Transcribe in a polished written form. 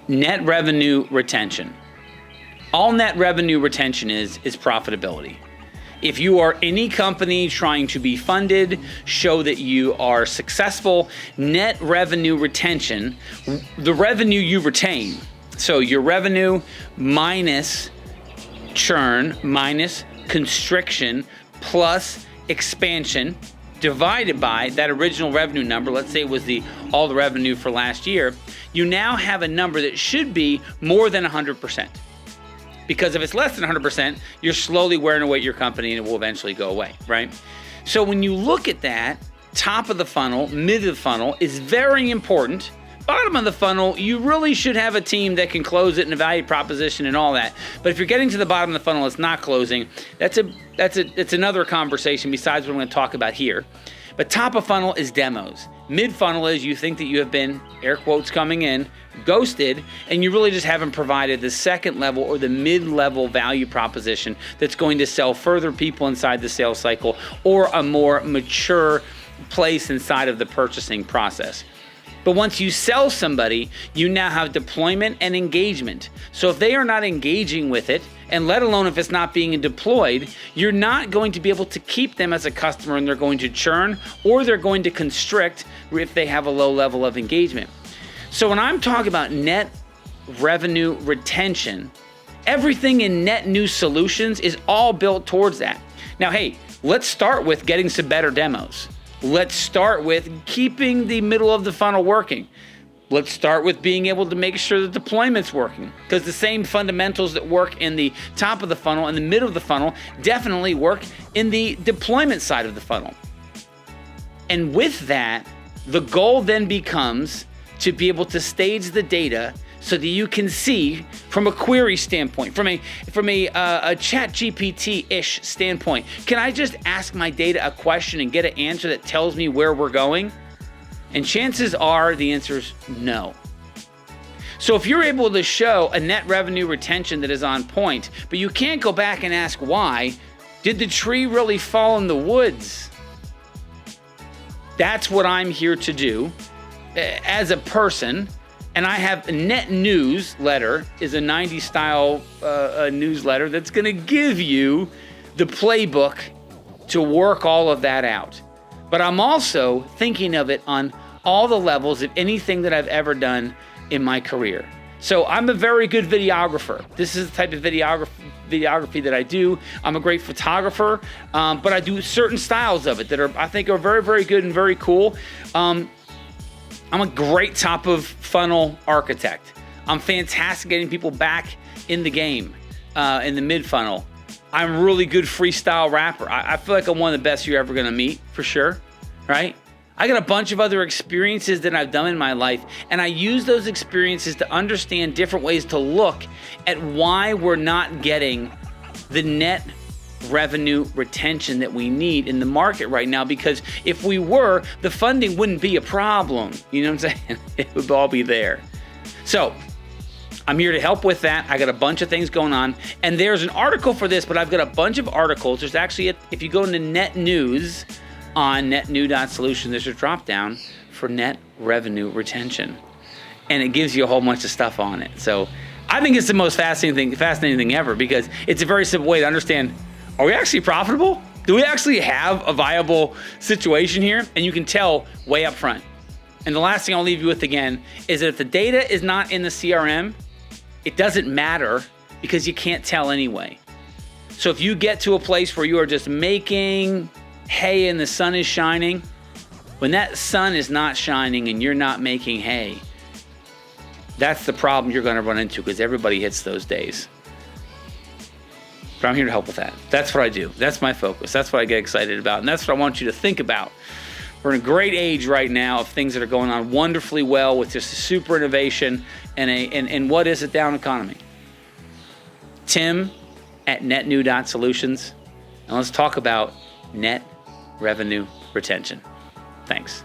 Net revenue retention. All net revenue retention is profitability. If you are any company trying to be funded, show that you are successful, net revenue retention, the revenue you retain, so your revenue minus churn, minus constriction, plus expansion, divided by that original revenue number, let's say it was all the revenue for last year, you now have a number that should be more than 100%. Because if it's less than 100%, you're slowly wearing away your company and it will eventually go away, right? So when you look at that, top of the funnel, mid of the funnel is very important. Bottom of the funnel, you really should have a team that can close it and a value proposition and all that. But if you're getting to the bottom of the funnel, it's not closing. It's another conversation besides what I'm going to talk about here. But top of funnel is demos. Mid funnel is you think that you have been, air quotes coming in, ghosted, and you really just haven't provided the second level or the mid-level value proposition that's going to sell further people inside the sales cycle or a more mature place inside of the purchasing process. But once you sell somebody, you now have deployment and engagement. So if they are not engaging with it, and let alone if it's not being deployed, you're not going to be able to keep them as a customer, and they're going to churn or they're going to constrict if they have a low level of engagement. So when I'm talking about net revenue retention, everything in net new solutions is all built towards that. Now, hey, let's start with getting some better demos. Let's start with keeping the middle of the funnel working. Let's start with being able to make sure the deployment's working, because the same fundamentals that work in the top of the funnel and the middle of the funnel definitely work in the deployment side of the funnel. And with that, the goal then becomes to be able to stage the data so that you can see from a query standpoint, from a chat GPT-ish standpoint. Can I just ask my data a question and get an answer that tells me where we're going? And chances are the answer is no. So if you're able to show a net revenue retention that is on point, but you can't go back and ask why, did the tree really fall in the woods? That's what I'm here to do as a person. And I have a Net Newsletter, is a 90s style newsletter that's going to give you the playbook to work all of that out. But I'm also thinking of it on all the levels of anything that I've ever done in my career. So I'm a very good videographer. This is the type of videography that I do. I'm a great photographer, but I do certain styles of it that I think are very, very good and very cool. I'm a great top of funnel architect. I'm fantastic getting people back in the game, in the mid funnel. I'm a really good freestyle rapper. I feel like I'm one of the best you're ever gonna meet, for sure, right? I got a bunch of other experiences that I've done in my life, and I use those experiences to understand different ways to look at why we're not getting the net revenue retention that we need in the market right now, because if we were, the funding wouldn't be a problem. You know what I'm saying? It would all be there. So I'm here to help with that. I got a bunch of things going on, and there's an article for this, but I've got a bunch of articles. There's actually, if you go into Net News on netnew.solutions, there's a drop down for net revenue retention, and it gives you a whole bunch of stuff on it. So I think it's the most fascinating thing ever, because it's a very simple way to understand, are we actually profitable? Do we actually have a viable situation here? And you can tell way up front. And the last thing I'll leave you with again is that if the data is not in the CRM, it doesn't matter, because you can't tell anyway. So if you get to a place where you are just making hay and the sun is shining, when that sun is not shining and you're not making hay, that's the problem you're going to run into, because everybody hits those days. But I'm here to help with that. That's what I do. That's my focus. That's what I get excited about. And that's what I want you to think about. We're in a great age right now of things that are going on wonderfully well with just super innovation and what is a down economy. Tim at netnew.solutions. And let's talk about net revenue retention. Thanks.